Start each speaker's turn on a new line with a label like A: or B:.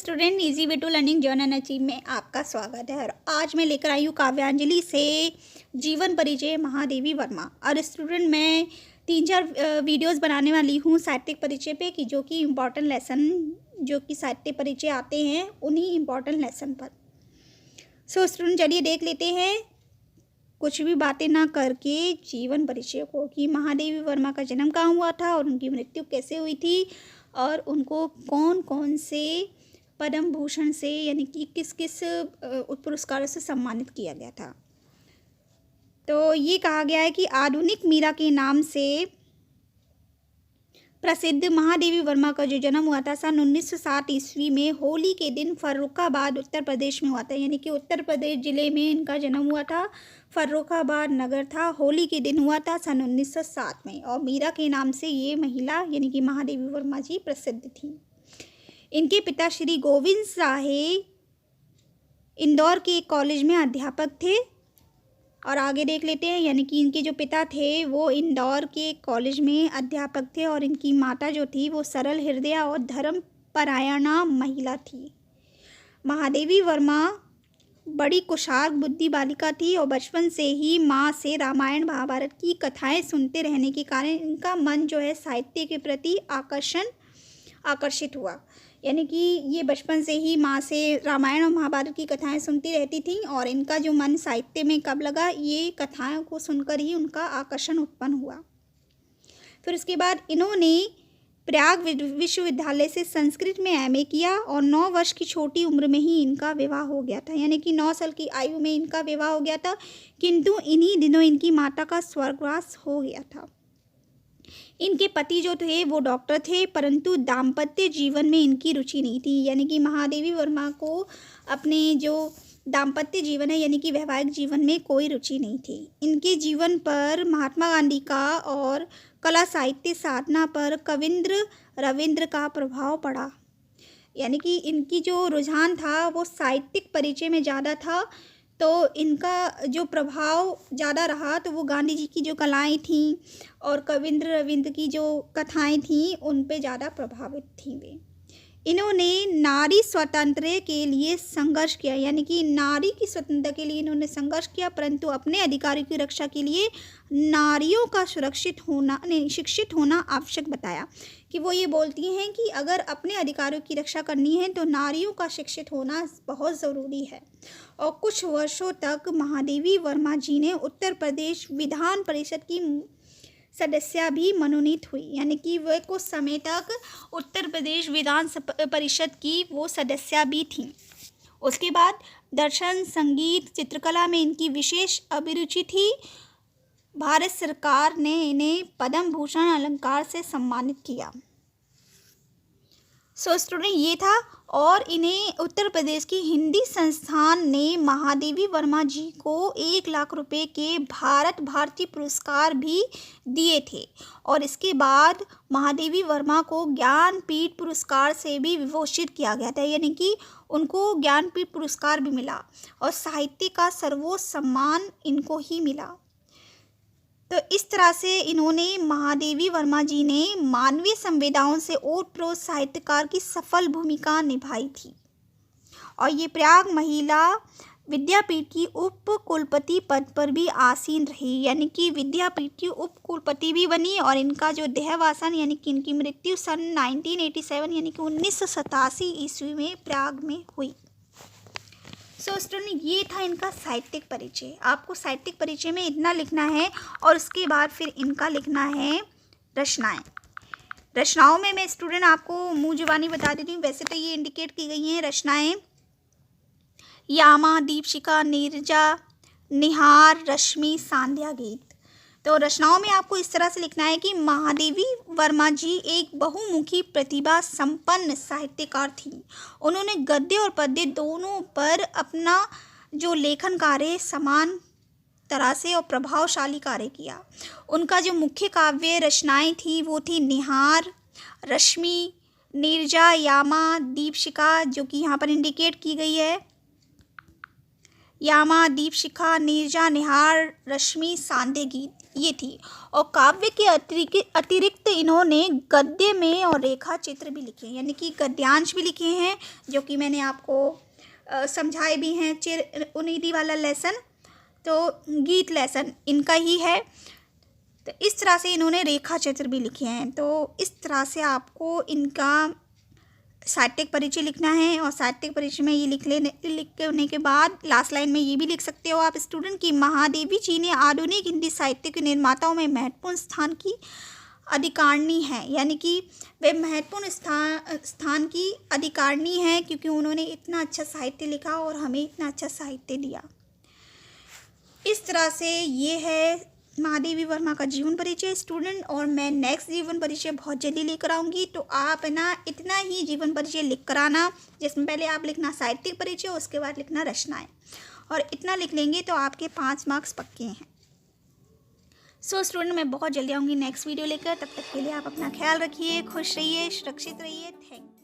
A: Student easy way to learning journey and achieve में आपका स्वागत है। और आज मैं लेकर आई हूँ काव्यांजलि से जीवन परिचय महादेवी वर्मा। और स्टूडेंट मैं 3-4 वीडियोस बनाने वाली हूँ साहित्यिक परिचय पे कि जो कि इम्पॉर्टेंट लेसन जो कि साहित्य परिचय आते हैं उन्हीं इम्पॉर्टेंट लेसन पर। सो स्टूडेंट चलिए देख लेते हैं कुछ भी बातें ना करके जीवन परिचय को कि महादेवी वर्मा का जन्म कहाँ हुआ था और उनकी मृत्यु कैसे हुई थी और उनको कौन कौन से पद्म भूषण से यानी कि किस किस पुरस्कारों से सम्मानित किया गया था। तो ये कहा गया है कि आधुनिक मीरा के नाम से प्रसिद्ध महादेवी वर्मा का जो जन्म हुआ था सन 1907 ईस्वी में होली के दिन फर्रुखाबाद उत्तर प्रदेश में हुआ था। यानी कि उत्तर प्रदेश ज़िले में इनका जन्म हुआ था। फर्रुखाबाद नगर था, होली के दिन हुआ था सन 1907 में। और मीरा के नाम से ये महिला यानी कि महादेवी वर्मा जी प्रसिद्ध थी। इनके पिता श्री गोविंद साहे इंदौर के एक कॉलेज में अध्यापक थे। और आगे देख लेते हैं, यानी कि इनके जो पिता थे वो इंदौर के कॉलेज में अध्यापक थे और इनकी माता जो थी वो सरल हृदय और धर्मपरायणा महिला थी। महादेवी वर्मा बड़ी कुशाग्र बुद्धि बालिका थी और बचपन से ही माँ से रामायण महाभारत की कथाएं सुनते रहने के कारण इनका मन जो है साहित्य के प्रति आकर्षित हुआ। यानी कि ये बचपन से ही माँ से रामायण और महाभारत की कथाएं सुनती रहती थी और इनका जो मन साहित्य में कब लगा, ये कथाओं को सुनकर ही उनका आकर्षण उत्पन्न हुआ। फिर उसके बाद इन्होंने प्रयाग विश्वविद्यालय से संस्कृत में एमए किया और 9 वर्ष की छोटी उम्र में ही इनका विवाह हो गया था। यानी कि 9 साल की आयु में इनका विवाह हो गया था, किंतु इन्हीं दिनों इनकी माता का स्वर्गवास हो गया था। इनके पति जो थे वो डॉक्टर थे, परंतु दाम्पत्य जीवन में इनकी रुचि नहीं थी। यानी कि महादेवी वर्मा को अपने जो दाम्पत्य जीवन है यानी कि वैवाहिक जीवन में कोई रुचि नहीं थी। इनके जीवन पर महात्मा गांधी का और कला साहित्य साधना पर कविंद्र रविंद्र का प्रभाव पड़ा। यानी कि इनकी जो रुझान था वो साहित्यिक परिचय में ज़्यादा था, तो इनका जो प्रभाव ज़्यादा रहा तो वो गांधी जी की जो कलाएं थीं और कविंद्र रविंद्र की जो कथाएं थीं उन पे ज़्यादा प्रभावित थी वे। इन्होंने नारी स्वतंत्रता के लिए संघर्ष किया। यानी कि नारी की स्वतंत्रता के लिए इन्होंने संघर्ष किया, परंतु अपने अधिकारों की रक्षा के लिए नारियों का शिक्षित होना आवश्यक बताया। कि वो ये बोलती हैं कि अगर अपने अधिकारों की रक्षा करनी है तो नारियों का शिक्षित होना बहुत ज़रूरी है। और कुछ वर्षों तक महादेवी वर्मा जी ने उत्तर प्रदेश विधान परिषद की सदस्य भी मनोनीत हुई। यानी कि वह कुछ समय तक उत्तर प्रदेश विधान परिषद की वो सदस्य भी थी। उसके बाद दर्शन, संगीत, चित्रकला में इनकी विशेष अभिरुचि थी। भारत सरकार ने इन्हें पद्म भूषण अलंकार से सम्मानित किया। सो स्टूडेंट ये था। और इन्हें उत्तर प्रदेश की हिंदी संस्थान ने महादेवी वर्मा जी को 1 लाख रुपए के भारत भारती पुरस्कार भी दिए थे। और इसके बाद महादेवी वर्मा को ज्ञानपीठ पुरस्कार से भी विभूषित किया गया था। यानी कि उनको ज्ञानपीठ पुरस्कार भी मिला और साहित्य का सर्वोच्च सम्मान इनको ही मिला। तो इस तरह से इन्होंने महादेवी वर्मा जी ने मानवीय संवेदनाओं से ओतप्रोत साहित्यकार की सफल भूमिका निभाई थी। और ये प्रयाग महिला विद्यापीठ की उप कुलपति पद पर भी आसीन रही। यानी कि विद्यापीठ की उप कुलपति भी बनी और इनका जो देहावसान यानी कि इनकी मृत्यु सन 1987 यानी कि 1987 ईस्वी में प्रयाग में हुई। सो स्टूडेंट ये था इनका साहित्यिक परिचय। आपको साहित्यिक परिचय में इतना लिखना है और उसके बाद फिर इनका लिखना है रचनाएं। रचनाओं में मैं स्टूडेंट आपको मुँह जुबानी बता देती हूँ। वैसे तो ये इंडिकेट की गई हैं रचनाएं यामा, दीपशिखा, नीरजा, निहार, रश्मि, सांध्या, गीत। तो रचनाओं में आपको इस तरह से लिखना है कि महादेवी वर्मा जी एक बहुमुखी प्रतिभा संपन्न साहित्यकार थी। उन्होंने गद्य और पद्य दोनों पर अपना जो लेखन कार्य समान तरह से और प्रभावशाली कार्य किया। उनका जो मुख्य काव्य रचनाएं थी वो थी निहार, रश्मि, नीरजा, यामा, दीपशिखा जो कि यहाँ पर इंडिकेट की गई है, यामा, दीपशिखा, नीरजा, निहार, रश्मि, सांध्य गीत ये थी। और काव्य के अतिरिक्त इन्होंने गद्य में और रेखा चित्र भी लिखे, यानी कि गद्यांश भी लिखे हैं, जो कि मैंने आपको समझाए भी हैं। उन्नीदी वाला लेसन तो गीत लेसन इनका ही है। तो इस तरह से इन्होंने रेखा चित्र भी लिखे हैं। तो इस तरह से आपको इनका साहित्यिक परिचय लिखना है। और साहित्यिक परिचय में ये लिख लेने के बाद लास्ट लाइन में ये भी लिख सकते हो आप स्टूडेंट की महादेवी जी ने आधुनिक हिंदी साहित्य के निर्माताओं में महत्वपूर्ण स्थान की अधिकारिणी है, यानी कि वे महत्वपूर्ण स्थान की अधिकारिणी है, क्योंकि उन्होंने इतना अच्छा साहित्य लिखा और हमें इतना अच्छा साहित्य दिया। इस तरह से ये है महादेवी वर्मा का जीवन परिचय स्टूडेंट। और मैं नेक्स्ट जीवन परिचय बहुत जल्दी लेकर आऊँगी। तो आप ना इतना ही जीवन परिचय लिख कर आना, जिसमें पहले आप लिखना साहित्यिक परिचय, उसके बाद लिखना रचनाएं, और इतना लिख लेंगे तो आपके 5 मार्क्स पक्के हैं। सो स्टूडेंट, मैं बहुत जल्दी आऊँगी नेक्स्ट वीडियो लेकर। तब तक के लिए आप अपना ख्याल रखिए, खुश रहिए, सुरक्षित रहिए। Thank you.